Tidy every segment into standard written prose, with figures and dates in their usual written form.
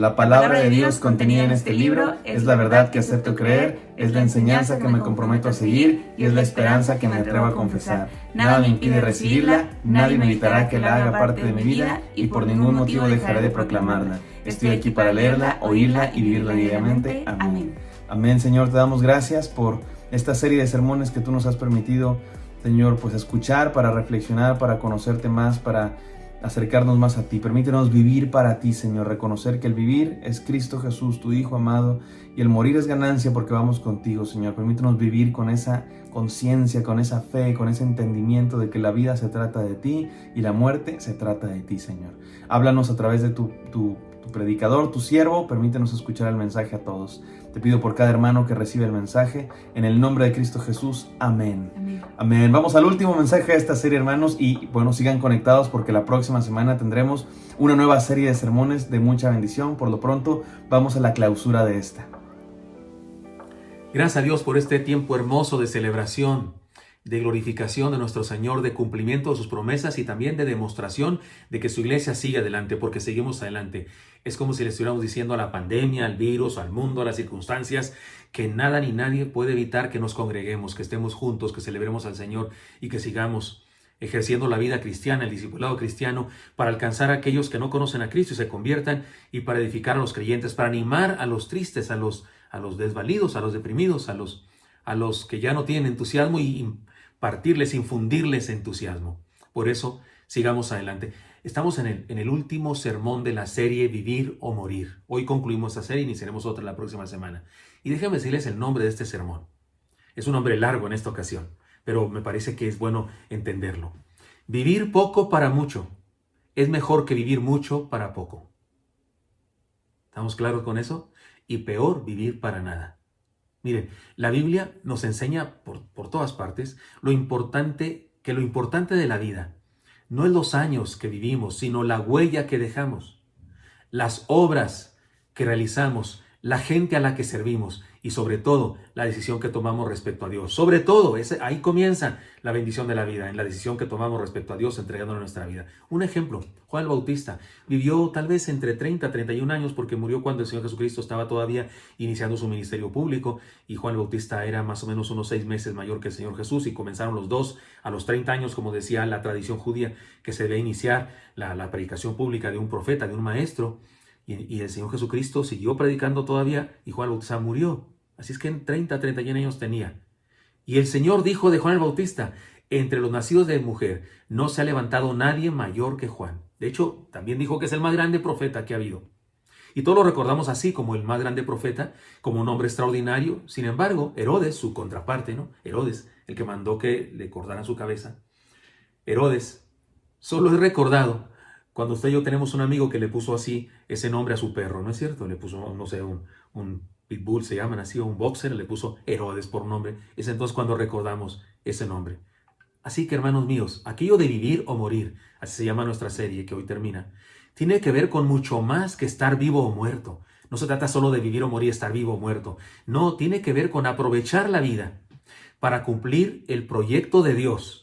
La palabra de Dios contenida en este libro es la verdad que acepto creer, es la enseñanza que me comprometo a seguir y es la esperanza que me atrevo a confesar. Nada me impide recibirla, nadie me evitará que la haga parte de mi vida y por ningún motivo dejaré de proclamarla. Estoy aquí para leerla, oírla y vivirla diariamente. Amén. Amén, Señor, te damos gracias por esta serie de sermones que tú nos has permitido, Señor, pues escuchar, para reflexionar, para conocerte más, para acercarnos más a ti. Permítenos vivir para ti, Señor, reconocer que el vivir es Cristo Jesús, tu Hijo amado, y el morir es ganancia porque vamos contigo, Señor. Permítenos vivir con esa conciencia, con esa fe, con ese entendimiento de que la vida se trata de ti y la muerte se trata de ti, Señor. Háblanos a través de tu predicador, tu siervo. Permítenos escuchar el mensaje a todos. Te pido por cada hermano que recibe el mensaje, en el nombre de Cristo Jesús. Amén. Amén. Amén. Vamos al último mensaje de esta serie, hermanos, y bueno, sigan conectados porque la próxima semana tendremos una nueva serie de sermones de mucha bendición. Por lo pronto, vamos a la clausura de esta. Gracias a Dios por este tiempo hermoso de celebración, de glorificación de nuestro Señor, de cumplimiento de sus promesas y también de demostración de que su iglesia sigue adelante, porque seguimos adelante. Es como si le estuviéramos diciendo a la pandemia, al virus, al mundo, a las circunstancias, que nada ni nadie puede evitar que nos congreguemos, que estemos juntos, que celebremos al Señor y que sigamos ejerciendo la vida cristiana, el discipulado cristiano, para alcanzar a aquellos que no conocen a Cristo y se conviertan, y para edificar a los creyentes, para animar a los tristes, a los desvalidos, a los deprimidos, a los que ya no tienen entusiasmo, y impartirles, infundirles entusiasmo. Por eso, sigamos adelante. Estamos en el último sermón de la serie Vivir o Morir. Hoy concluimos esta serie y iniciaremos otra la próxima semana. Y déjenme decirles el nombre de este sermón. Es un nombre largo en esta ocasión, pero me parece que es bueno entenderlo. Vivir poco para mucho es mejor que vivir mucho para poco. ¿Estamos claros con eso? Y peor, vivir para nada. Miren, la Biblia nos enseña por todas partes lo importante de la vida no es los años que vivimos, sino la huella que dejamos, las obras que realizamos, la gente a la que servimos y sobre todo la decisión que tomamos respecto a Dios. Sobre todo, ahí comienza la bendición de la vida, en la decisión que tomamos respecto a Dios, entregándole nuestra vida. Un ejemplo, Juan el Bautista vivió tal vez entre 30 y 31 años porque murió cuando el Señor Jesucristo estaba todavía iniciando su ministerio público, y Juan el Bautista era más o menos unos 6 meses mayor que el Señor Jesús, y comenzaron los dos a los 30 años, como decía la tradición judía, que se debe iniciar la predicación pública de un profeta, de un maestro. Y el Señor Jesucristo siguió predicando todavía y Juan el Bautista murió. Así es que en 30, 31 años tenía. Y el Señor dijo de Juan el Bautista: entre los nacidos de mujer no se ha levantado nadie mayor que Juan. De hecho, también dijo que es el más grande profeta que ha habido. Y todos lo recordamos así, como el más grande profeta, como un hombre extraordinario. Sin embargo, Herodes, su contraparte, ¿no? Herodes, el que mandó que le cortaran su cabeza. Herodes solo es recordado cuando usted y yo tenemos un amigo que le puso así ese nombre a su perro, ¿no es cierto? Le puso, no sé, un pitbull, se llaman así, o un boxer, le puso Herodes por nombre. Es entonces cuando recordamos ese nombre. Así que, hermanos míos, aquello de vivir o morir, así se llama nuestra serie que hoy termina, tiene que ver con mucho más que estar vivo o muerto. No se trata solo de vivir o morir, estar vivo o muerto. No, tiene que ver con aprovechar la vida para cumplir el proyecto de Dios,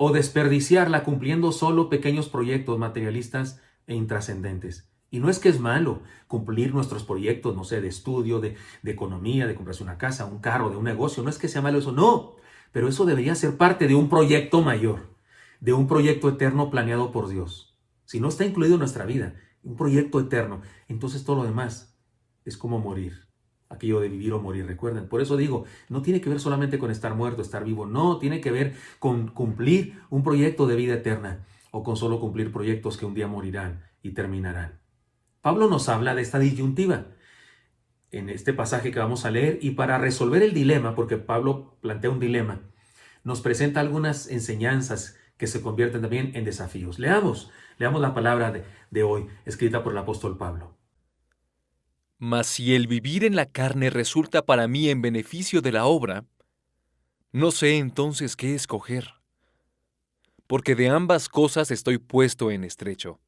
o desperdiciarla cumpliendo solo pequeños proyectos materialistas e intrascendentes. Y no es que es malo cumplir nuestros proyectos, no sé, de estudio, de economía, de comprarse una casa, un carro, de un negocio. No es que sea malo eso, no. Pero eso debería ser parte de un proyecto mayor, de un proyecto eterno planeado por Dios. Si no está incluido en nuestra vida, un proyecto eterno, entonces todo lo demás es como morir. Aquello de vivir o morir, recuerden. Por eso digo, no tiene que ver solamente con estar muerto, estar vivo. No, tiene que ver con cumplir un proyecto de vida eterna, o con solo cumplir proyectos que un día morirán y terminarán. Pablo nos habla de esta disyuntiva en este pasaje que vamos a leer, y para resolver el dilema, porque Pablo plantea un dilema, nos presenta algunas enseñanzas que se convierten también en desafíos. Leamos la palabra de hoy, escrita por el apóstol Pablo. Mas si el vivir en la carne resulta para mí en beneficio de la obra, no sé entonces qué escoger. Porque de ambas cosas estoy puesto en estrecho,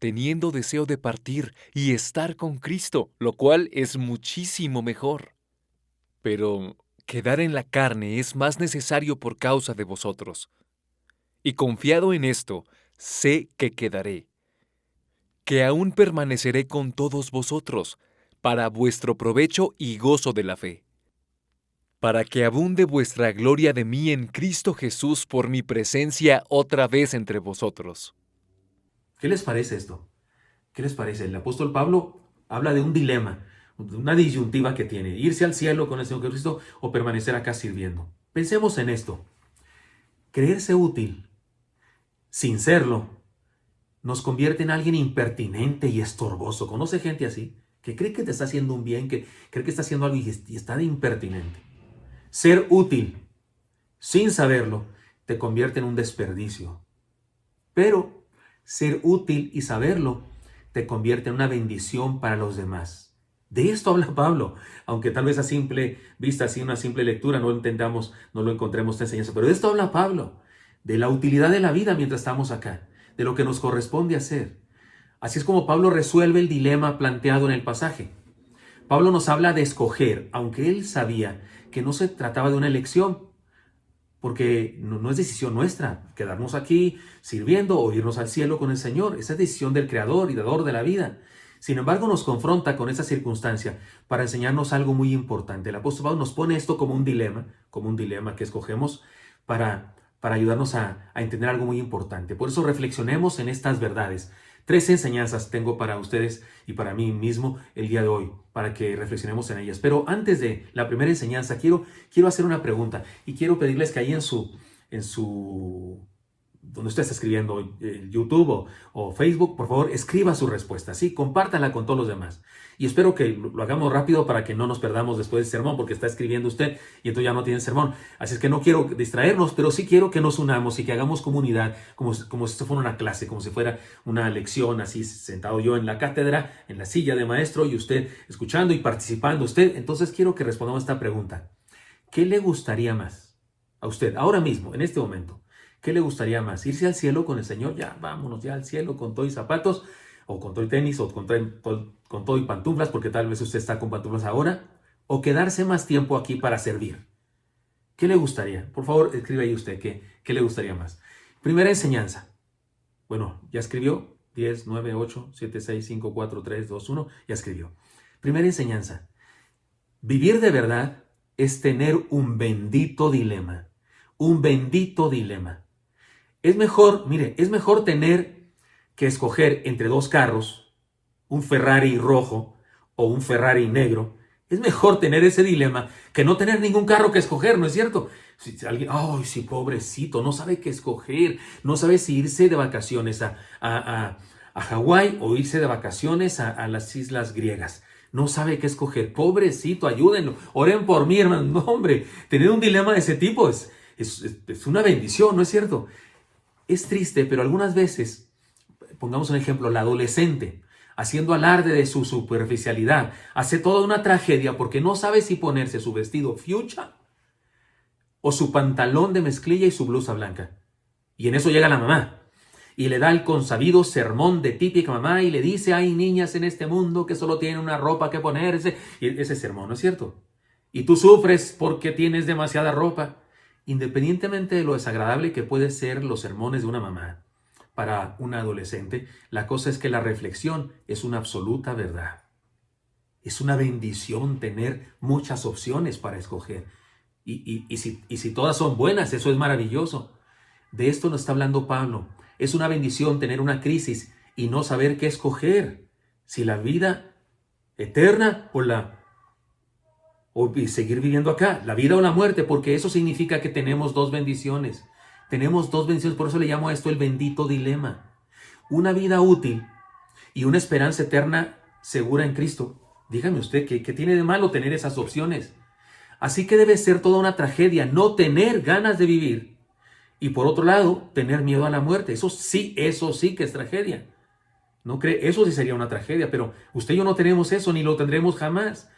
teniendo deseo de partir y estar con Cristo, lo cual es muchísimo mejor. Pero quedar en la carne es más necesario por causa de vosotros. Y confiado en esto, sé que quedaré. que aún permaneceré con todos vosotros, para vuestro provecho y gozo de la fe, para que abunde vuestra gloria de mí en Cristo Jesús por mi presencia otra vez entre vosotros. ¿Qué les parece esto? ¿Qué les parece? El apóstol Pablo habla de un dilema, una disyuntiva que tiene: irse al cielo con el Señor Jesucristo o permanecer acá sirviendo. Pensemos en esto. Creerse útil, sin serlo, nos convierte en alguien impertinente y estorboso. ¿Conoce gente así? Que cree que te está haciendo un bien, que cree que está haciendo algo y está de impertinente. Ser útil, sin saberlo, te convierte en un desperdicio. Pero ser útil y saberlo te convierte en una bendición para los demás. De esto habla Pablo, aunque tal vez a simple vista, así una simple lectura, no lo entendamos, no lo encontremos esta enseñanza. Pero de esto habla Pablo, de la utilidad de la vida mientras estamos acá, de lo que nos corresponde hacer. Así es como Pablo resuelve el dilema planteado en el pasaje. Pablo nos habla de escoger, aunque él sabía que no se trataba de una elección, porque no es decisión nuestra quedarnos aquí sirviendo o irnos al cielo con el Señor. Esa es decisión del Creador y dador de la vida. Sin embargo, nos confronta con esa circunstancia para enseñarnos algo muy importante. El apóstol Pablo nos pone esto como un dilema que escogemos para ayudarnos a entender algo muy importante. Por eso reflexionemos en estas verdades. 3 enseñanzas tengo para ustedes y para mí mismo el día de hoy, para que reflexionemos en ellas. Pero antes de la primera enseñanza, quiero hacer una pregunta y quiero pedirles que ahí en su donde usted está escribiendo, YouTube o Facebook, por favor, escriba su respuesta, ¿sí? Compártanla con todos los demás. Y espero que lo hagamos rápido para que no nos perdamos después del sermón, porque está escribiendo usted y entonces ya no tiene sermón. Así es que no quiero distraernos, pero sí quiero que nos unamos y que hagamos comunidad, como si esto fuera una clase, como si fuera una lección, así sentado yo en la cátedra, en la silla de maestro, y usted escuchando y participando usted. Entonces quiero que respondamos esta pregunta. ¿Qué le gustaría más a usted, ahora mismo, en este momento? ¿Qué le gustaría más? ¿Irse al cielo con el Señor? Ya, vámonos ya al cielo con todo y zapatos, o con todo y tenis, o con todo y pantuflas, porque tal vez usted está con pantuflas ahora, o quedarse más tiempo aquí para servir. ¿Qué le gustaría? Por favor, escribe ahí usted, ¿qué le gustaría más? Primera enseñanza. Bueno, ya escribió. 10, 9, 8, 7, 6, 5, 4, 3, 2, 1. Ya escribió. Primera enseñanza. Vivir de verdad es tener un bendito dilema. Un bendito dilema. Es mejor tener que escoger entre 2 carros, un Ferrari rojo o un Ferrari negro. Es mejor tener ese dilema que no tener ningún carro que escoger, ¿no es cierto? Si alguien, ¡ay, sí, pobrecito! No sabe qué escoger, no sabe si irse de vacaciones a Hawái o irse de vacaciones a las islas griegas. No sabe qué escoger. Pobrecito, ayúdenlo. Oren por mí, hermano. No, hombre, tener un dilema de ese tipo es una bendición, ¿no es cierto? Es triste, pero algunas veces, pongamos un ejemplo, la adolescente, haciendo alarde de su superficialidad, hace toda una tragedia porque no sabe si ponerse su vestido fuchsia o su pantalón de mezclilla y su blusa blanca. Y en eso llega la mamá y le da el consabido sermón de típica mamá y le dice: hay niñas en este mundo que solo tienen una ropa que ponerse. Y ese sermón, ¿no es cierto? Y tú sufres porque tienes demasiada ropa. Independientemente de lo desagradable que pueden ser los sermones de una mamá para una adolescente, la cosa es que la reflexión es una absoluta verdad. Es una bendición tener muchas opciones para escoger. Y si todas son buenas, eso es maravilloso. De esto nos está hablando Pablo. Es una bendición tener una crisis y no saber qué escoger. Si la vida eterna o seguir viviendo acá, la vida o la muerte, porque eso significa que tenemos 2 bendiciones. Tenemos 2 bendiciones, por eso le llamo a esto el bendito dilema. Una vida útil y una esperanza eterna segura en Cristo. Dígame usted, ¿qué tiene de malo tener esas opciones? Así que debe ser toda una tragedia no tener ganas de vivir y por otro lado, tener miedo a la muerte. Eso sí que es tragedia. ¿No cree? Eso sí sería una tragedia, pero usted y yo no tenemos eso ni lo tendremos jamás.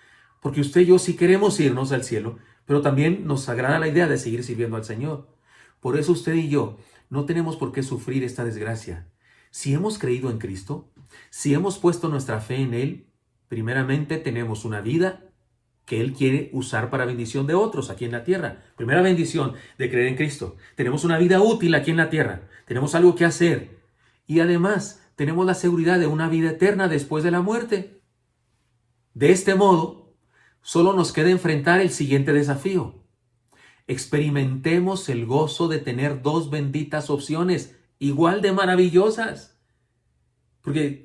Porque usted y yo sí queremos irnos al cielo, pero también nos agrada la idea de seguir sirviendo al Señor. Por eso usted y yo no tenemos por qué sufrir esta desgracia. Si hemos creído en Cristo, si hemos puesto nuestra fe en Él, primeramente tenemos una vida que Él quiere usar para bendición de otros aquí en la tierra. Primera bendición de creer en Cristo. Tenemos una vida útil aquí en la tierra. Tenemos algo que hacer. Y además tenemos la seguridad de una vida eterna después de la muerte. De este modo, solo nos queda enfrentar el siguiente desafío. Experimentemos el gozo de tener dos benditas opciones igual de maravillosas. Porque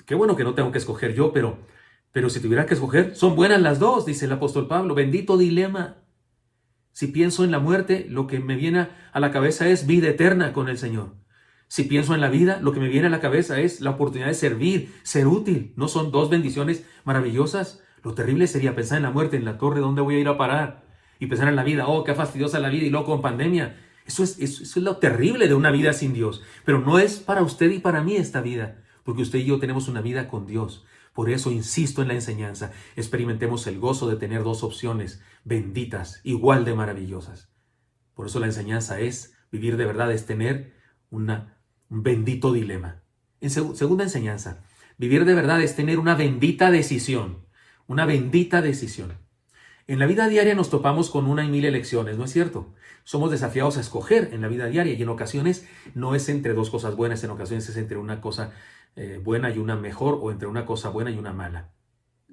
qué bueno que no tengo que escoger yo, pero si tuviera que escoger, son buenas las dos, dice el apóstol Pablo. Bendito dilema. Si pienso en la muerte, lo que me viene a la cabeza es vida eterna con el Señor. Si pienso en la vida, lo que me viene a la cabeza es la oportunidad de servir, ser útil. ¿No son dos bendiciones maravillosas? Lo terrible sería pensar en la muerte, en la torre, ¿dónde voy a ir a parar? Y pensar en la vida, oh, qué fastidiosa la vida, y luego con pandemia. Eso es lo terrible de una vida sin Dios. Pero no es para usted y para mí esta vida, porque usted y yo tenemos una vida con Dios. Por eso insisto en la enseñanza. Experimentemos el gozo de tener dos opciones benditas, igual de maravillosas. Por eso la enseñanza es, vivir de verdad es tener un bendito dilema. En segunda enseñanza, vivir de verdad es tener una bendita decisión. Una bendita decisión. En la vida diaria nos topamos con una y mil elecciones, ¿no es cierto? Somos desafiados a escoger en la vida diaria y en ocasiones no es entre dos cosas buenas, en ocasiones es entre una cosa buena y una mejor, o entre una cosa buena y una mala.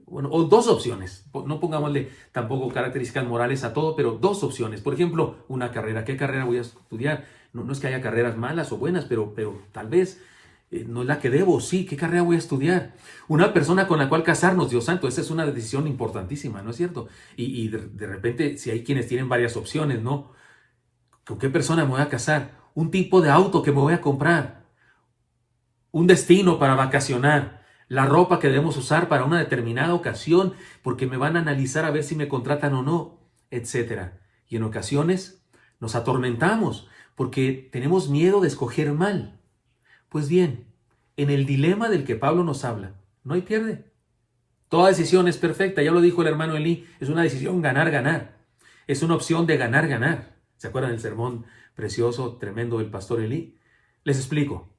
Bueno, o dos opciones. No pongámosle tampoco características morales a todo, pero dos opciones. Por ejemplo, una carrera. ¿Qué carrera voy a estudiar? No es que haya carreras malas o buenas, pero tal vez no es la que debo. Sí, ¿qué carrera voy a estudiar? Una persona con la cual casarnos, Dios santo, esa es una decisión importantísima, ¿no es cierto? Y de repente, si hay quienes tienen varias opciones, ¿no? ¿Con qué persona me voy a casar? Un tipo de auto que me voy a comprar. Un destino para vacacionar. La ropa que debemos usar para una determinada ocasión, porque me van a analizar a ver si me contratan o no, etc. Y en ocasiones nos atormentamos porque tenemos miedo de escoger mal. Pues bien, en el dilema del que Pablo nos habla, no hay pierde. Toda decisión es perfecta, ya lo dijo el hermano Elí, es una decisión ganar-ganar. Es una opción de ganar-ganar. ¿Se acuerdan del sermón precioso, tremendo del pastor Elí? Les explico.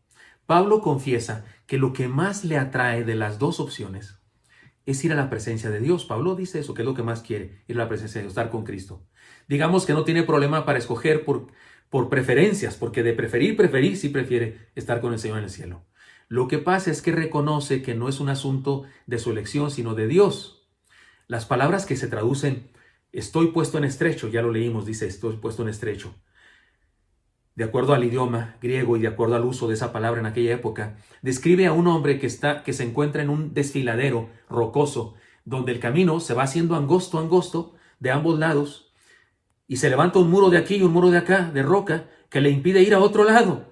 Pablo confiesa que lo que más le atrae de las dos opciones es ir a la presencia de Dios. Pablo dice eso, que es lo que más quiere, ir a la presencia de Dios, estar con Cristo. Digamos que no tiene problema para escoger por preferencias, porque de preferir, sí prefiere estar con el Señor en el cielo. Lo que pasa es que reconoce que no es un asunto de su elección, sino de Dios. Las palabras que se traducen, estoy puesto en estrecho, ya lo leímos, dice, estoy puesto en estrecho. De acuerdo al idioma griego y de acuerdo al uso de esa palabra en aquella época, describe a un hombre que se encuentra en un desfiladero rocoso, donde el camino se va haciendo angosto de ambos lados, y se levanta un muro de aquí y un muro de acá, de roca, que le impide ir a otro lado,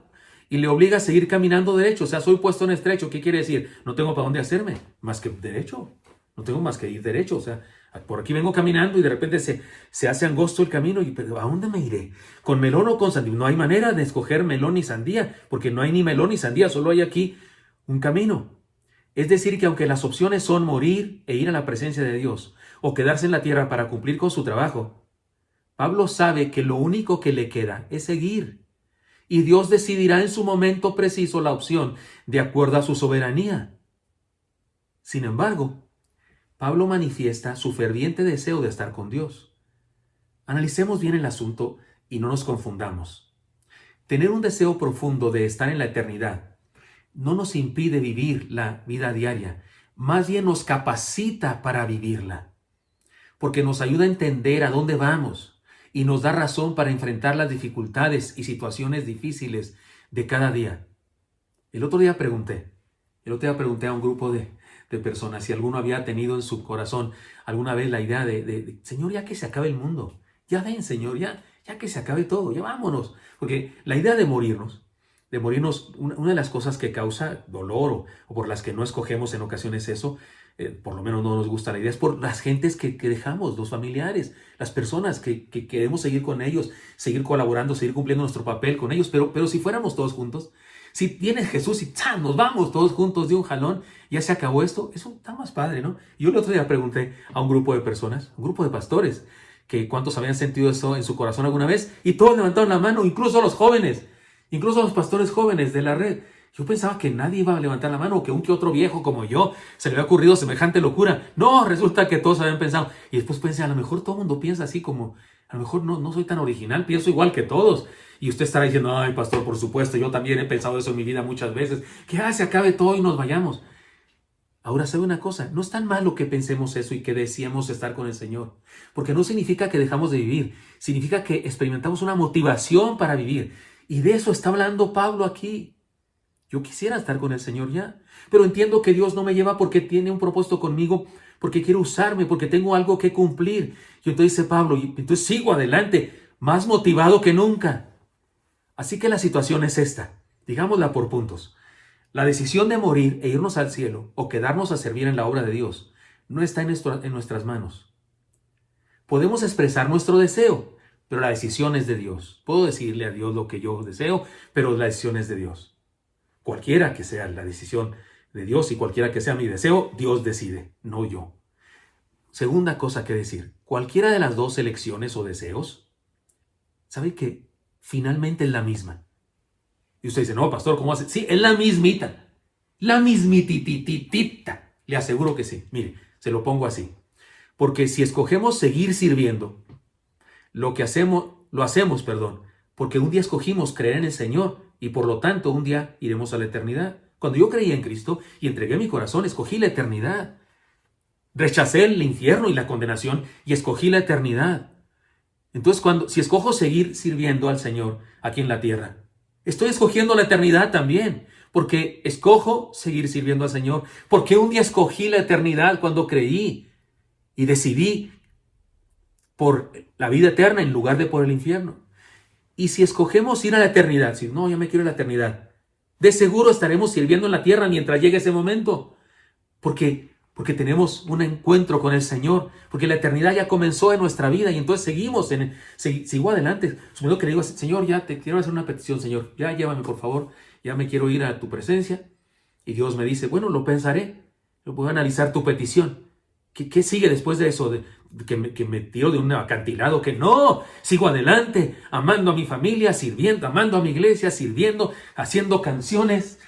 y le obliga a seguir caminando derecho. O sea, soy puesto en estrecho. ¿Qué quiere decir? No tengo para dónde hacerme, más que derecho. No tengo más que ir derecho. O sea, por aquí vengo caminando y de repente se hace angosto el camino. ¿Pero a dónde me iré? ¿Con melón o con sandía? No hay manera de escoger melón ni sandía, porque no hay ni melón ni sandía, solo hay aquí un camino. Es decir, que aunque las opciones son morir e ir a la presencia de Dios, o quedarse en la tierra para cumplir con su trabajo, Pablo sabe que lo único que le queda es seguir. Y Dios decidirá en su momento preciso la opción, de acuerdo a su soberanía. Sin embargo, Pablo manifiesta su ferviente deseo de estar con Dios. Analicemos bien el asunto y no nos confundamos. Tener un deseo profundo de estar en la eternidad no nos impide vivir la vida diaria, más bien nos capacita para vivirla, porque nos ayuda a entender a dónde vamos y nos da razón para enfrentar las dificultades y situaciones difíciles de cada día. El otro día pregunté a un grupo de personas si alguno había tenido en su corazón alguna vez la idea de Señor, ya que se acabe el mundo, ya ven, Señor, ya que se acabe todo, ya vámonos. Porque la idea de morirnos, una de las cosas que causa dolor o por las que no escogemos en ocasiones eso, por lo menos no nos gusta la idea, es por las gentes que dejamos, los familiares, las personas que queremos seguir con ellos, seguir colaborando, seguir cumpliendo nuestro papel con ellos, pero si fuéramos todos juntos, si viene Jesús y ¡cham!, nos vamos todos juntos de un jalón, ya se acabó esto, eso está más padre, ¿no? Yo el otro día pregunté a un grupo de personas, un grupo de pastores, que cuántos habían sentido eso en su corazón alguna vez, y todos levantaron la mano, incluso los jóvenes, incluso los pastores jóvenes de la red. Yo pensaba que nadie iba a levantar la mano, o que un que otro viejo como yo se le había ocurrido semejante locura. No, resulta que todos habían pensado. Y después pensé, a lo mejor todo el mundo piensa así como A lo mejor no soy tan original, pienso igual que todos. Y usted estará diciendo, ay, pastor, por supuesto, yo también he pensado eso en mi vida muchas veces. Que se acabe todo y nos vayamos. Ahora, ¿sabe una cosa? No es tan malo que pensemos eso y que deseemos estar con el Señor. Porque no significa que dejamos de vivir. Significa que experimentamos una motivación para vivir. Y de eso está hablando Pablo aquí. Yo quisiera estar con el Señor ya. Pero entiendo que Dios no me lleva porque tiene un propósito conmigo, porque quiere usarme, porque tengo algo que cumplir. Y entonces dice Pablo, y entonces sigo adelante, más motivado que nunca. Así que la situación es esta. Digámosla por puntos. La decisión de morir e irnos al cielo o quedarnos a servir en la obra de Dios no está en nuestras manos. Podemos expresar nuestro deseo, pero la decisión es de Dios. Puedo decirle a Dios lo que yo deseo, pero la decisión es de Dios. Cualquiera que sea la decisión de Dios y cualquiera que sea mi deseo, Dios decide, no yo. Segunda cosa que decir, cualquiera de las dos elecciones o deseos, ¿sabe que finalmente es la misma? Y usted dice, no, pastor, ¿cómo hace? Sí, es la mismita. La mismitititita. Le aseguro que sí. Mire, se lo pongo así. Porque si escogemos seguir sirviendo, lo hacemos, porque un día escogimos creer en el Señor y por lo tanto un día iremos a la eternidad. Cuando yo creí en Cristo y entregué mi corazón, escogí la eternidad. Rechacé el infierno y la condenación y escogí la eternidad. Entonces, si escojo seguir sirviendo al Señor aquí en la tierra, estoy escogiendo la eternidad también, porque escojo seguir sirviendo al Señor, porque un día escogí la eternidad cuando creí y decidí por la vida eterna en lugar de por el infierno. Y si escogemos ir a la eternidad, si no, ya me quiero ir a la eternidad, de seguro estaremos sirviendo en la tierra mientras llegue ese momento, porque tenemos un encuentro con el Señor, porque la eternidad ya comenzó en nuestra vida y entonces sigo adelante. Suponiendo que le digo, Señor, ya te quiero hacer una petición, Señor, ya llévame por favor, ya me quiero ir a tu presencia. Y Dios me dice, bueno, lo pensaré, voy a analizar tu petición. ¿Qué sigue después de eso? Que me tiro de un acantilado, que no, sigo adelante, amando a mi familia, sirviendo, amando a mi iglesia, sirviendo, haciendo canciones,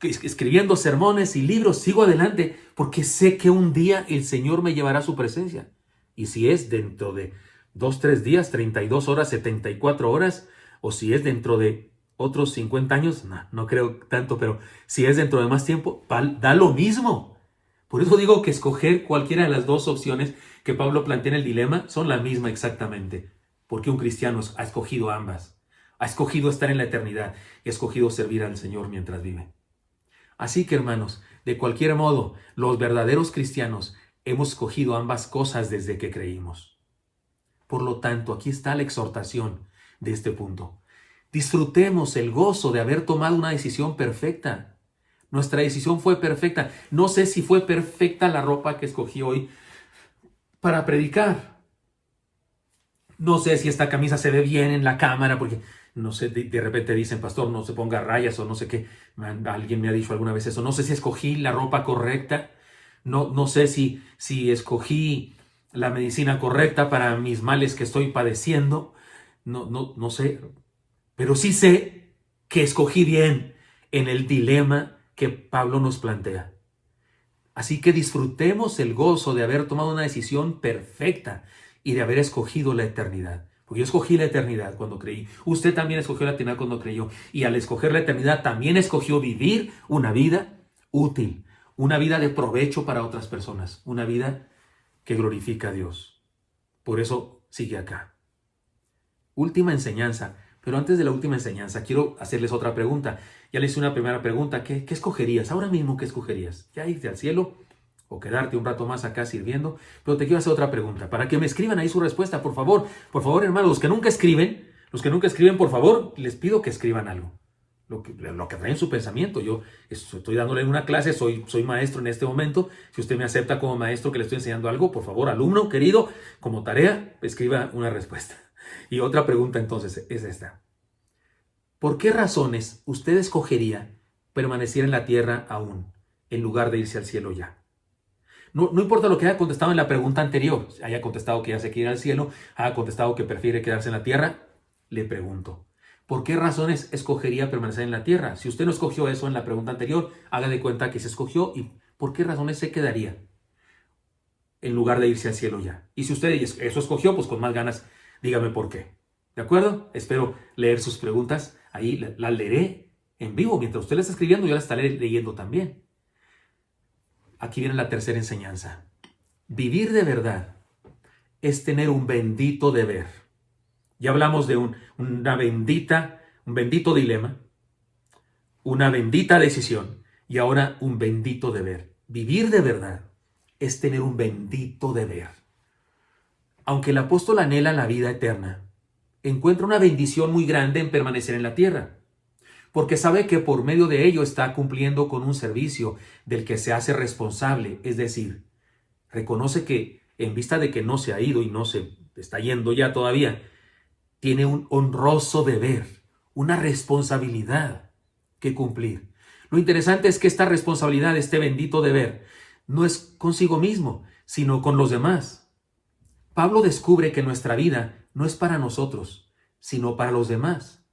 escribiendo sermones y libros, sigo adelante, porque sé que un día el Señor me llevará a su presencia. Y si es dentro de 2, 3 días, 32 horas, 74 horas, o si es dentro de otros 50 años, no creo tanto, pero si es dentro de más tiempo, da lo mismo. Por eso digo que escoger cualquiera de las dos opciones que Pablo plantea en el dilema son la misma exactamente, porque un cristiano ha escogido ambas. Ha escogido estar en la eternidad y ha escogido servir al Señor mientras vive. Así que, hermanos, de cualquier modo, los verdaderos cristianos hemos escogido ambas cosas desde que creímos. Por lo tanto, aquí está la exhortación de este punto. Disfrutemos el gozo de haber tomado una decisión perfecta. Nuestra decisión fue perfecta. No sé si fue perfecta la ropa que escogí hoy para predicar. No sé si esta camisa se ve bien en la cámara, porque no sé, de repente dicen, pastor, no se ponga rayas o no sé qué. Alguien me ha dicho alguna vez eso. No sé si escogí la ropa correcta. No sé si escogí la medicina correcta para mis males que estoy padeciendo. No sé. Pero sí sé que escogí bien en el dilema que Pablo nos plantea. Así que disfrutemos el gozo de haber tomado una decisión perfecta y de haber escogido la eternidad. Porque yo escogí la eternidad cuando creí. Usted también escogió la eternidad cuando creyó. Y al escoger la eternidad también escogió vivir una vida útil. Una vida de provecho para otras personas. Una vida que glorifica a Dios. Por eso sigue acá. Última enseñanza. Pero antes de la última enseñanza, quiero hacerles otra pregunta. Ya les hice una primera pregunta. ¿Qué escogerías? Ahora mismo, ¿qué escogerías? ¿Ya irte al cielo o quedarte un rato más acá sirviendo? Pero te quiero hacer otra pregunta, para que me escriban ahí su respuesta, por favor. Por favor, hermanos, los que nunca escriben, por favor, les pido que escriban algo. Lo que traen en su pensamiento. Yo estoy dándole una clase, soy maestro en este momento. Si usted me acepta como maestro que le estoy enseñando algo, por favor, alumno querido, como tarea, escriba una respuesta. Y otra pregunta entonces es esta. ¿Por qué razones usted escogería permanecer en la tierra aún, en lugar de irse al cielo ya? No importa lo que haya contestado en la pregunta anterior, haya contestado que ya se quiere ir al cielo, haya contestado que prefiere quedarse en la tierra, le pregunto, ¿por qué razones escogería permanecer en la tierra? Si usted no escogió eso en la pregunta anterior, haga de cuenta que se escogió y ¿por qué razones se quedaría en lugar de irse al cielo ya? Y si usted eso escogió, pues con más ganas Dígame por qué. ¿De acuerdo? Espero leer sus preguntas. Ahí las leeré en vivo. Mientras usted las está escribiendo, yo las estaré leyendo también. Aquí viene la tercera enseñanza. Vivir de verdad es tener un bendito deber. Ya hablamos de un bendito dilema, una bendita decisión y ahora un bendito deber. Vivir de verdad es tener un bendito deber. Aunque el apóstol anhela la vida eterna, encuentra una bendición muy grande en permanecer en la tierra, porque sabe que por medio de ello está cumpliendo con un servicio del que se hace responsable, es decir, reconoce que en vista de que no se ha ido y no se está yendo ya todavía, tiene un honroso deber, una responsabilidad que cumplir. Lo interesante es que esta responsabilidad, este bendito deber, no es consigo mismo, sino con los demás. Pablo descubre que nuestra vida no es para nosotros, sino para los demás.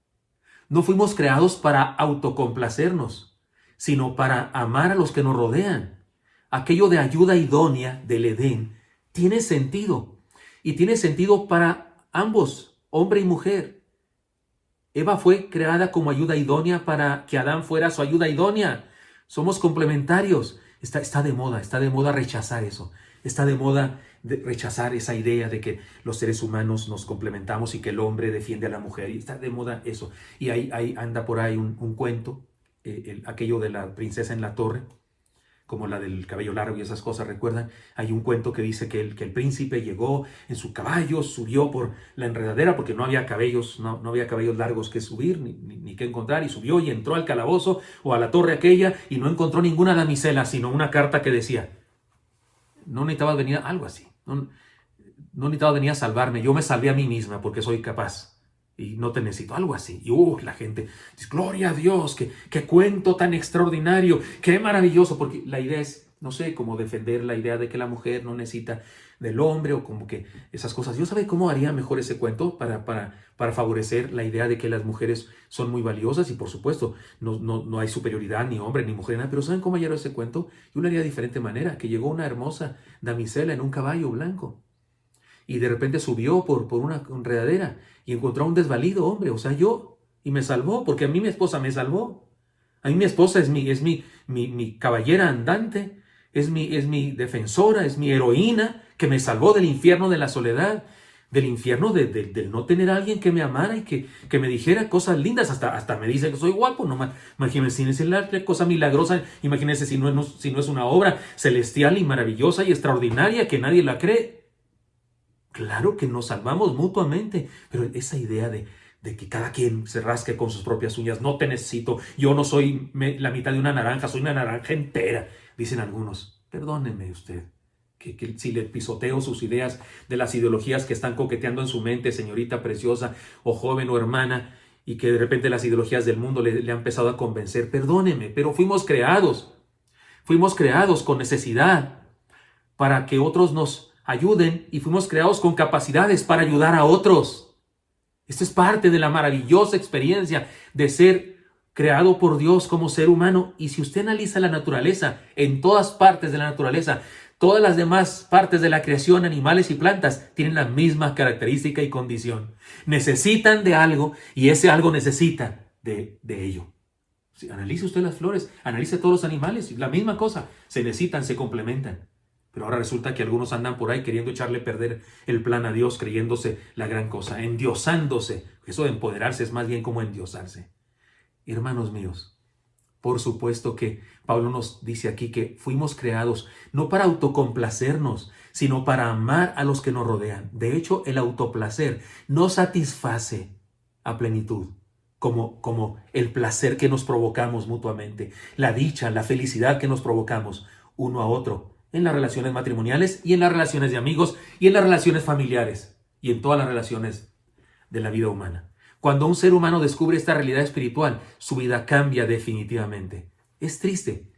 No fuimos creados para autocomplacernos, sino para amar a los que nos rodean. Aquello de ayuda idónea del Edén tiene sentido, y tiene sentido para ambos, hombre y mujer. Eva fue creada como ayuda idónea para que Adán fuera su ayuda idónea. Somos complementarios. Está de moda rechazar eso. Está de moda rechazar esa idea de que los seres humanos nos complementamos y que el hombre defiende a la mujer. Y está de moda eso. Y ahí anda por ahí un cuento, aquello de la princesa en la torre, como la del cabello largo y esas cosas, ¿recuerdan? Hay un cuento que dice que el príncipe llegó en su caballo, subió por la enredadera porque no había cabellos, no había cabellos largos que subir ni que encontrar, y subió y entró al calabozo o a la torre aquella y no encontró ninguna damisela, sino una carta que decía: no necesitabas venir a algo así, no necesitabas venir a salvarme, yo me salvé a mí misma porque soy capaz. Y no te necesito, algo así. Y la gente dice: gloria a Dios, qué cuento tan extraordinario, qué maravilloso. Porque la idea es, no sé, como defender la idea de que la mujer no necesita del hombre, o como que esas cosas. Yo sabe cómo haría mejor ese cuento para favorecer la idea de que las mujeres son muy valiosas, y por supuesto no hay superioridad ni hombre ni mujer, nada. Pero ¿saben cómo haría ese cuento? Yo lo haría de diferente manera: que llegó una hermosa damisela en un caballo blanco, y de repente subió por una enredadera y encontró a un desvalido hombre, o sea, yo, y me salvó, porque a mí mi esposa me salvó. A mí mi esposa es mi caballera andante, es mi defensora, es mi heroína, que me salvó del infierno de la soledad, del infierno del no tener a alguien que me amara y que me dijera cosas lindas. Hasta me dice que soy guapo. No, imagínense la cosa milagrosa. Imagínense si no es una obra celestial y maravillosa y extraordinaria que nadie la cree. Claro que nos salvamos mutuamente, pero esa idea de que cada quien se rasque con sus propias uñas: no te necesito, yo no soy la mitad de una naranja, soy una naranja entera, dicen algunos. Perdóneme usted, que si le pisoteo sus ideas de las ideologías que están coqueteando en su mente, señorita preciosa, o joven o hermana, y que de repente las ideologías del mundo le han empezado a convencer. Perdóneme, pero fuimos creados con necesidad para que otros nos ayuden, y fuimos creados con capacidades para ayudar a otros. Esto es parte de la maravillosa experiencia de ser creado por Dios como ser humano. Y si usted analiza la naturaleza, en todas partes de la naturaleza, todas las demás partes de la creación, animales y plantas, tienen la misma característica y condición. Necesitan de algo, y ese algo necesita de ello. Si analice usted las flores, analice todos los animales, la misma cosa, se necesitan, se complementan. Pero ahora resulta que algunos andan por ahí queriendo echarle a perder el plan a Dios, creyéndose la gran cosa, endiosándose. Eso de empoderarse es más bien como endiosarse. Hermanos míos, por supuesto que Pablo nos dice aquí que fuimos creados no para autocomplacernos, sino para amar a los que nos rodean. De hecho, el autoplacer no satisface a plenitud, como el placer que nos provocamos mutuamente, la dicha, la felicidad que nos provocamos uno a otro, en las relaciones matrimoniales y en las relaciones de amigos y en las relaciones familiares y en todas las relaciones de la vida humana. Cuando un ser humano descubre esta realidad espiritual, su vida cambia definitivamente. Es triste,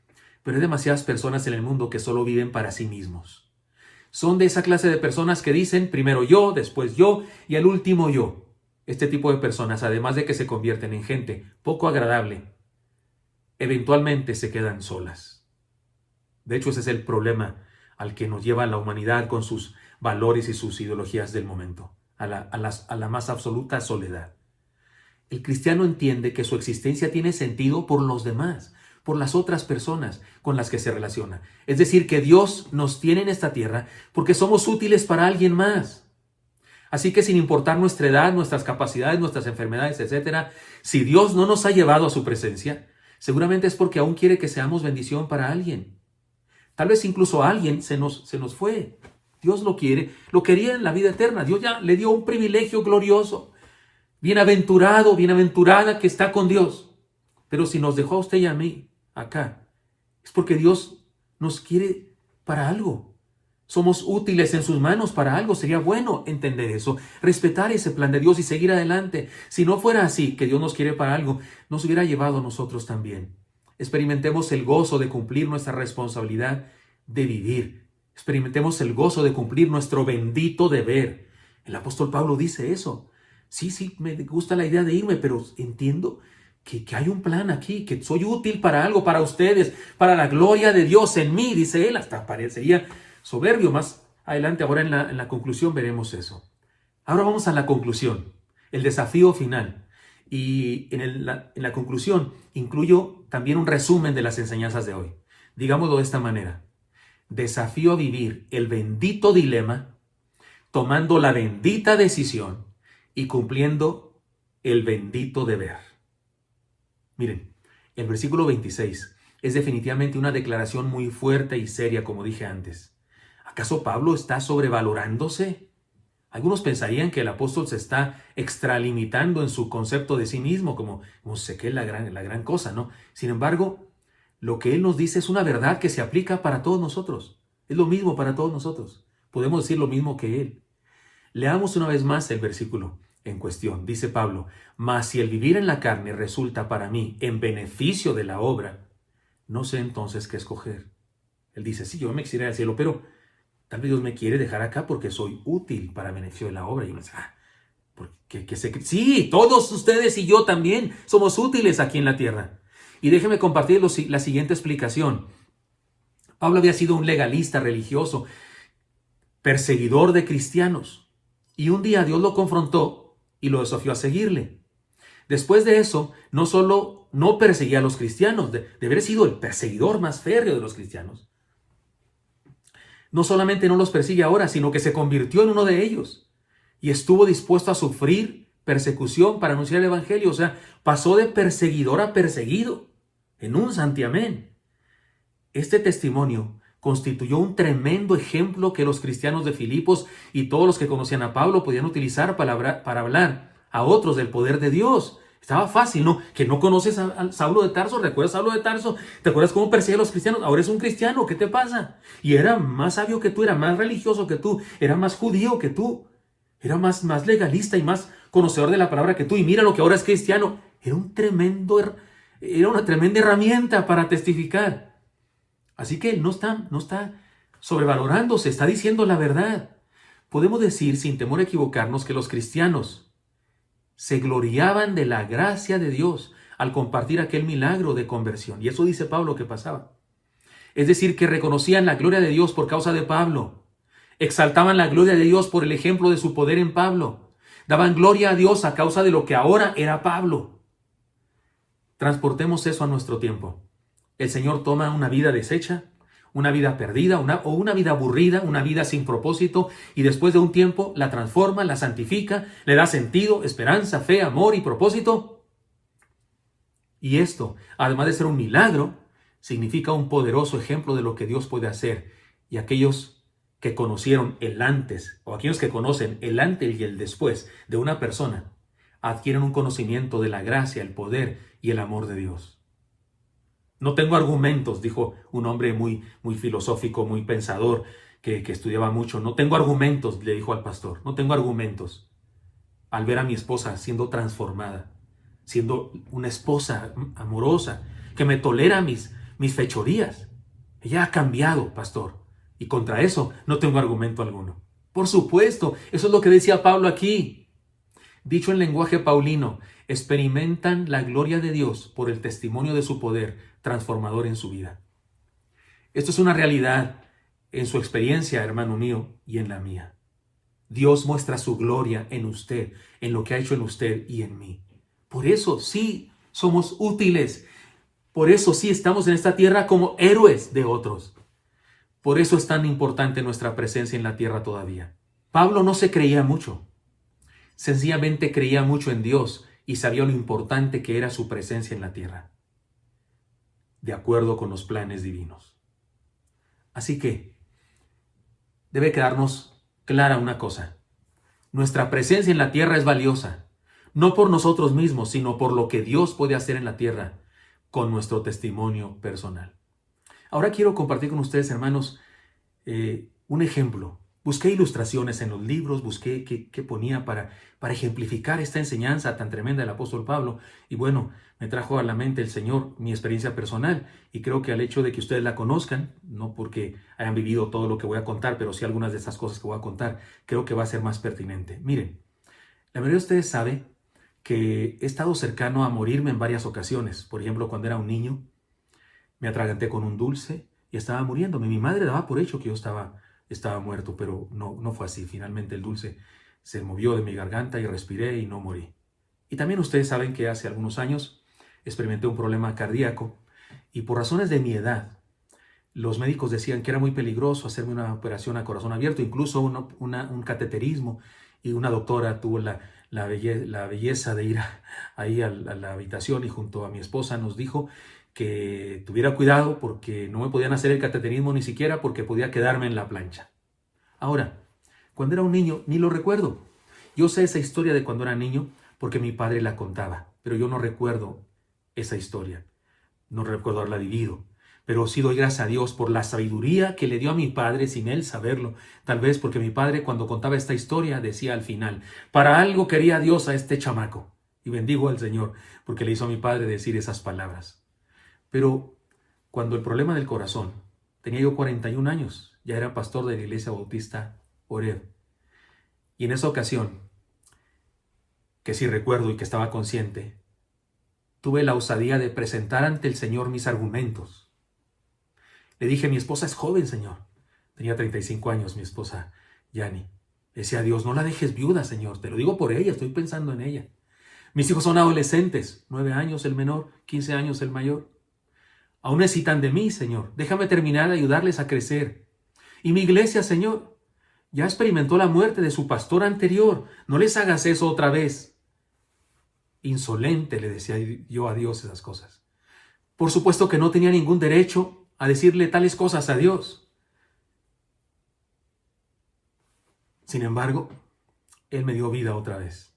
pero hay demasiadas personas en el mundo que solo viven para sí mismos. Son de esa clase de personas que dicen: primero yo, después yo y al último yo. Este tipo de personas, además de que se convierten en gente poco agradable, eventualmente se quedan solas. De hecho, ese es el problema al que nos lleva la humanidad con sus valores y sus ideologías del momento. a la más absoluta soledad. El cristiano entiende que su existencia tiene sentido por los demás, por las otras personas con las que se relaciona. Es decir, que Dios nos tiene en esta tierra porque somos útiles para alguien más. Así que sin importar nuestra edad, nuestras capacidades, nuestras enfermedades, etc., si Dios no nos ha llevado a su presencia, seguramente es porque aún quiere que seamos bendición para alguien. Tal vez incluso a alguien se nos fue. Dios lo quiere, lo quería en la vida eterna. Dios ya le dio un privilegio glorioso. Bienaventurado, bienaventurada que está con Dios. Pero si nos dejó a usted y a mí acá, es porque Dios nos quiere para algo. Somos útiles en sus manos para algo. Sería bueno entender eso, respetar ese plan de Dios y seguir adelante. Si no fuera así, que Dios nos quiere para algo, nos hubiera llevado a nosotros también. Experimentemos el gozo de cumplir nuestra responsabilidad de vivir. Experimentemos el gozo de cumplir nuestro bendito deber. El apóstol Pablo dice eso. Sí, me gusta la idea de irme, pero entiendo que hay un plan aquí, que soy útil para algo, para ustedes, para la gloria de Dios en mí, dice él. Hasta parecería soberbio. Más adelante, ahora en la conclusión, veremos eso. Ahora vamos a la conclusión, el desafío final. Y en la conclusión incluyo también un resumen de las enseñanzas de hoy. Digámoslo de esta manera. Desafío a vivir el bendito dilema, tomando la bendita decisión y cumpliendo el bendito deber. Miren, el versículo 26 es definitivamente una declaración muy fuerte y seria, como dije antes. ¿Acaso Pablo está sobrevalorándose? Algunos pensarían que el apóstol se está extralimitando en su concepto de sí mismo, como sé que es la gran cosa, ¿no? Sin embargo, lo que él nos dice es una verdad que se aplica para todos nosotros. Es lo mismo para todos nosotros. Podemos decir lo mismo que él. Leamos una vez más el versículo en cuestión. Dice Pablo, mas si el vivir en la carne resulta para mí en beneficio de la obra, no sé entonces qué escoger. Él dice, sí, yo me quisiera ir al cielo, pero tal vez Dios me quiere dejar acá porque soy útil para beneficio de la obra. Y uno dice, sí, todos ustedes y yo también somos útiles aquí en la tierra. Y déjenme compartir la siguiente explicación. Pablo había sido un legalista religioso, perseguidor de cristianos. Y un día Dios lo confrontó y lo desafió a seguirle. Después de eso, no solo no perseguía a los cristianos, de haber sido el perseguidor más férreo de los cristianos. No solamente no los persigue ahora, sino que se convirtió en uno de ellos y estuvo dispuesto a sufrir persecución para anunciar el evangelio. O sea, pasó de perseguidor a perseguido en un santiamén. Este testimonio constituyó un tremendo ejemplo que los cristianos de Filipos y todos los que conocían a Pablo podían utilizar para hablar a otros del poder de Dios. Estaba fácil, ¿no? Que no conoces a Saulo de Tarso. ¿Recuerdas a Saulo de Tarso? ¿Te acuerdas cómo perseguía a los cristianos? Ahora es un cristiano. ¿Qué te pasa? Y era más sabio que tú, era más religioso que tú, era más judío que tú, era más legalista y más conocedor de la palabra que tú. Y mira lo que ahora es cristiano. Era una tremenda herramienta para testificar. Así que él no está sobrevalorándose, está diciendo la verdad. Podemos decir, sin temor a equivocarnos, que los cristianos se gloriaban de la gracia de Dios al compartir aquel milagro de conversión. Y eso dice Pablo que pasaba. Es decir, que reconocían la gloria de Dios por causa de Pablo. Exaltaban la gloria de Dios por el ejemplo de su poder en Pablo. Daban gloria a Dios a causa de lo que ahora era Pablo. Transportemos eso a nuestro tiempo. El Señor toma una vida deshecha, una vida perdida o una vida aburrida, una vida sin propósito, y después de un tiempo la transforma, la santifica, le da sentido, esperanza, fe, amor y propósito. Y esto, además de ser un milagro, significa un poderoso ejemplo de lo que Dios puede hacer. Y aquellos que conocieron el antes, o aquellos que conocen el antes y el después de una persona, adquieren un conocimiento de la gracia, el poder y el amor de Dios. No tengo argumentos, dijo un hombre muy filosófico, muy pensador, que estudiaba mucho. No tengo argumentos, le dijo al pastor, no tengo argumentos al ver a mi esposa siendo transformada, siendo una esposa amorosa, que me tolera mis fechorías. Ella ha cambiado, pastor, y contra eso no tengo argumento alguno. Por supuesto, eso es lo que decía Pablo aquí. Dicho en lenguaje paulino, experimentan la gloria de Dios por el testimonio de su poder transformador en su vida. Esto es una realidad en su experiencia, hermano mío, y en la mía. Dios muestra su gloria en usted, en lo que ha hecho en usted y en mí. Por eso sí somos útiles. Por eso sí estamos en esta tierra como héroes de otros. Por eso es tan importante nuestra presencia en la tierra todavía. Pablo no se creía mucho. Sencillamente creía mucho en Dios y sabía lo importante que era su presencia en la tierra, de acuerdo con los planes divinos. Así que debe quedarnos clara una cosa. Nuestra presencia en la tierra es valiosa, no por nosotros mismos, sino por lo que Dios puede hacer en la tierra con nuestro testimonio personal. Ahora quiero compartir con ustedes, hermanos, un ejemplo. Busqué ilustraciones en los libros, busqué qué ponía para ejemplificar esta enseñanza tan tremenda del apóstol Pablo. Y bueno, me trajo a la mente el Señor mi experiencia personal. Y creo que al hecho de que ustedes la conozcan, no porque hayan vivido todo lo que voy a contar, pero sí algunas de estas cosas que voy a contar, creo que va a ser más pertinente. Miren, la mayoría de ustedes sabe que he estado cercano a morirme en varias ocasiones. Por ejemplo, cuando era un niño, me atraganté con un dulce y estaba muriéndome. Mi madre daba por hecho que yo estaba muerto, pero no fue así. Finalmente el dulce se movió de mi garganta y respiré y no morí. Y también ustedes saben que hace algunos años experimenté un problema cardíaco y por razones de mi edad, los médicos decían que era muy peligroso hacerme una operación a corazón abierto, incluso un cateterismo, y una doctora tuvo la belleza de ir ahí a la habitación y junto a mi esposa nos dijo que tuviera cuidado porque no me podían hacer el cateterismo ni siquiera porque podía quedarme en la plancha. Ahora, cuando era un niño, ni lo recuerdo. Yo sé esa historia de cuando era niño porque mi padre la contaba, pero yo no recuerdo esa historia. No recuerdo haberla vivido. Pero sí doy gracias a Dios por la sabiduría que le dio a mi padre sin él saberlo. Tal vez porque mi padre cuando contaba esta historia decía al final, para algo quería Dios a este chamaco. Y bendigo al Señor porque le hizo a mi padre decir esas palabras. Pero cuando el problema del corazón, tenía yo 41 años, ya era pastor de la iglesia bautista Oreb. Y en esa ocasión, que sí recuerdo y que estaba consciente, tuve la osadía de presentar ante el Señor mis argumentos. Le dije, mi esposa es joven, Señor. Tenía 35 años mi esposa, Yani. Le decía a Dios, no la dejes viuda, Señor. Te lo digo por ella, estoy pensando en ella. Mis hijos son adolescentes, 9 años el menor, 15 años el mayor. Aún necesitan de mí, Señor. Déjame terminar de ayudarles a crecer. Y mi iglesia, Señor, ya experimentó la muerte de su pastor anterior. No les hagas eso otra vez. Insolente, le decía yo a Dios esas cosas. Por supuesto que no tenía ningún derecho a decirle tales cosas a Dios. Sin embargo, Él me dio vida otra vez.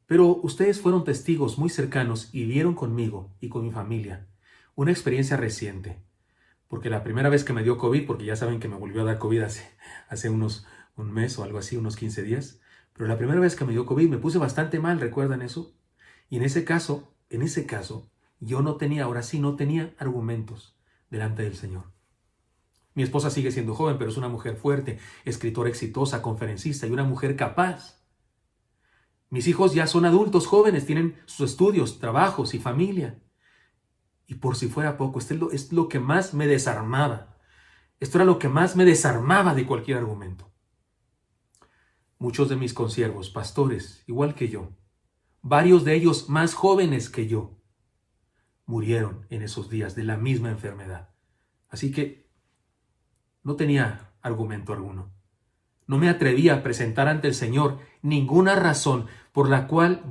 Pero ustedes fueron testigos muy cercanos y vieron conmigo y con mi familia una experiencia reciente. Porque la primera vez que me dio COVID, porque ya saben que me volvió a dar COVID hace un mes o algo así, unos 15 días. Pero la primera vez que me dio COVID me puse bastante mal, ¿recuerdan eso? Y en ese caso, yo no tenía argumentos delante del Señor. Mi esposa sigue siendo joven, pero es una mujer fuerte, escritora exitosa, conferencista y una mujer capaz. Mis hijos ya son adultos jóvenes, tienen sus estudios, trabajos y familia. Y por si fuera poco, es lo que más me desarmaba. Esto era lo que más me desarmaba de cualquier argumento. Muchos de mis consiervos, pastores, igual que yo, varios de ellos más jóvenes que yo, murieron en esos días de la misma enfermedad. Así que no tenía argumento alguno. No me atrevía a presentar ante el Señor ninguna razón por la cual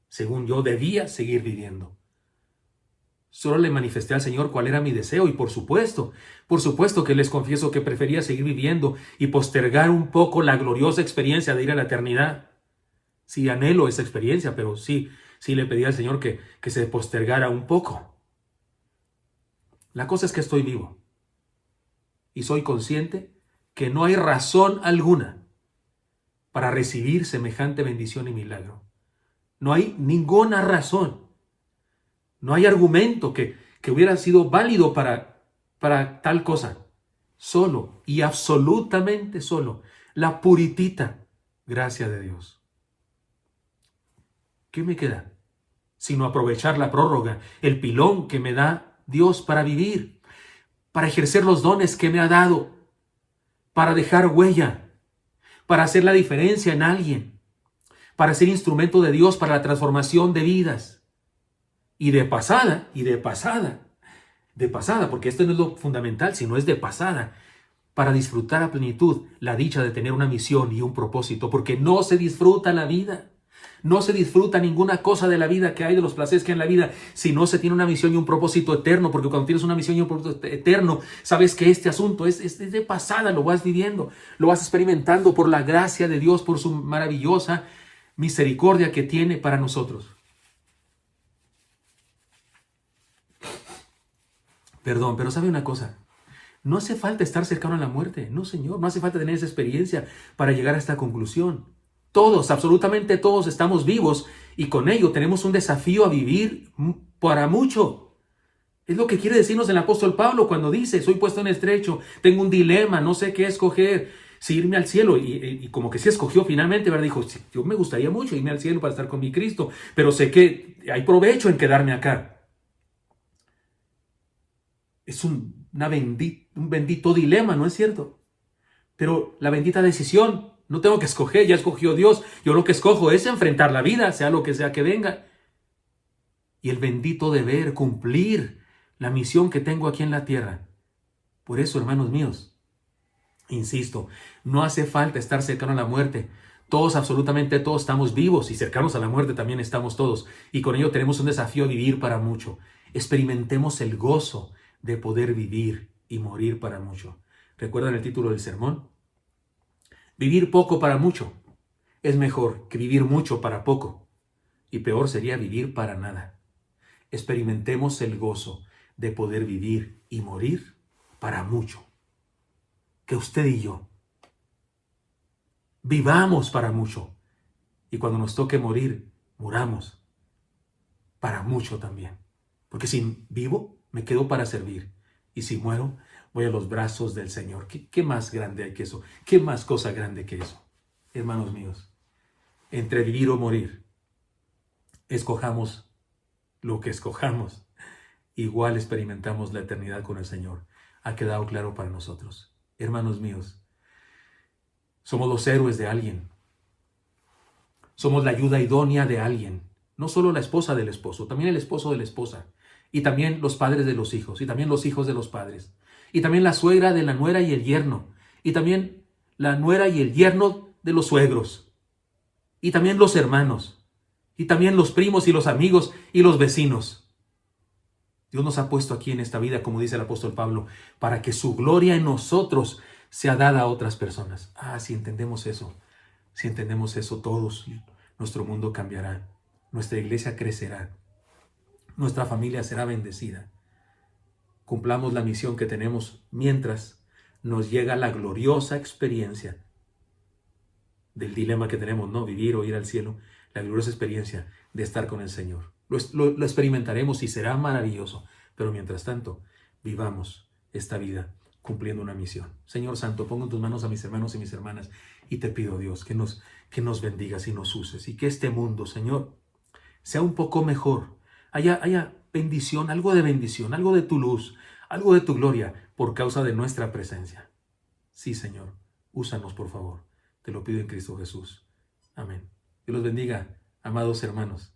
según yo, debía seguir viviendo. Solo le manifesté al Señor cuál era mi deseo y por supuesto que les confieso que prefería seguir viviendo y postergar un poco la gloriosa experiencia de ir a la eternidad. Sí, anhelo esa experiencia, pero sí le pedí al Señor que se postergara un poco. La cosa es que estoy vivo y soy consciente que no hay razón alguna para recibir semejante bendición y milagro. No hay ninguna razón. No hay argumento que hubiera sido válido para tal cosa. Solo y absolutamente solo la puritita gracia de Dios. ¿Qué me queda? Sino aprovechar la prórroga, el pilón que me da Dios para vivir, para ejercer los dones que me ha dado, para dejar huella, para hacer la diferencia en alguien, para ser instrumento de Dios para la transformación de vidas. Y de pasada, porque esto no es lo fundamental, sino es de pasada, para disfrutar a plenitud la dicha de tener una misión y un propósito, porque no se disfruta la vida. No se disfruta ninguna cosa de la vida que hay, de los placeres que hay en la vida, si no se tiene una misión y un propósito eterno, porque cuando tienes una misión y un propósito eterno, sabes que este asunto es de pasada, lo vas viviendo, lo vas experimentando por la gracia de Dios, por su maravillosa misericordia que tiene para nosotros. Perdón, pero sabe una cosa, no hace falta estar cercano a la muerte, no señor, no hace falta tener esa experiencia para llegar a esta conclusión. Todos, absolutamente todos estamos vivos y con ello tenemos un desafío a vivir para mucho. Es lo que quiere decirnos el apóstol Pablo cuando dice, soy puesto en estrecho, tengo un dilema, no sé qué escoger, si irme al cielo. Y como que sí escogió finalmente, ¿verdad? Dijo, sí, yo me gustaría mucho irme al cielo para estar con mi Cristo, pero sé que hay provecho en quedarme acá. Es un bendito dilema, ¿no es cierto? Pero la bendita decisión, no tengo que escoger, ya escogió Dios. Yo lo que escojo es enfrentar la vida, sea lo que sea que venga. Y el bendito deber, cumplir la misión que tengo aquí en la tierra. Por eso, hermanos míos, insisto, no hace falta estar cercano a la muerte. Todos, absolutamente todos, estamos vivos y cercanos a la muerte también estamos todos. Y con ello tenemos un desafío a vivir para mucho. Experimentemos el gozo de poder vivir y morir para mucho. ¿Recuerdan el título del sermón? Vivir poco para mucho es mejor que vivir mucho para poco. Y peor sería vivir para nada. Experimentemos el gozo de poder vivir y morir para mucho. Que usted y yo vivamos para mucho. Y cuando nos toque morir, muramos para mucho también. Porque si vivo, me quedo para servir. Y si muero, voy a los brazos del Señor. ¿Qué más grande hay que eso? ¿Qué más cosa grande que eso? Hermanos míos, entre vivir o morir, escojamos lo que escojamos. Igual experimentamos la eternidad con el Señor. Ha quedado claro para nosotros. Hermanos míos, somos los héroes de alguien. Somos la ayuda idónea de alguien. No solo la esposa del esposo, también el esposo de la esposa. Y también los padres de los hijos. Y también los hijos de los padres. Y también la suegra de la nuera y el yerno. Y también la nuera y el yerno de los suegros. Y también los hermanos. Y también los primos y los amigos y los vecinos. Dios nos ha puesto aquí en esta vida, como dice el apóstol Pablo, para que su gloria en nosotros sea dada a otras personas. Si entendemos eso, todos, nuestro mundo cambiará. Nuestra iglesia crecerá. Nuestra familia será bendecida. Cumplamos la misión que tenemos mientras nos llega la gloriosa experiencia del dilema que tenemos, ¿no? Vivir o ir al cielo. La gloriosa experiencia de estar con el Señor. Lo experimentaremos y será maravilloso. Pero mientras tanto, vivamos esta vida cumpliendo una misión. Señor Santo, pongo en tus manos a mis hermanos y mis hermanas y te pido, Dios, que nos bendigas y nos uses. Y que este mundo, Señor, sea un poco mejor. Haya bendición, algo de tu luz, algo de tu gloria por causa de nuestra presencia. Sí, Señor, úsanos por favor. Te lo pido en Cristo Jesús. Amén. Dios los bendiga, amados hermanos.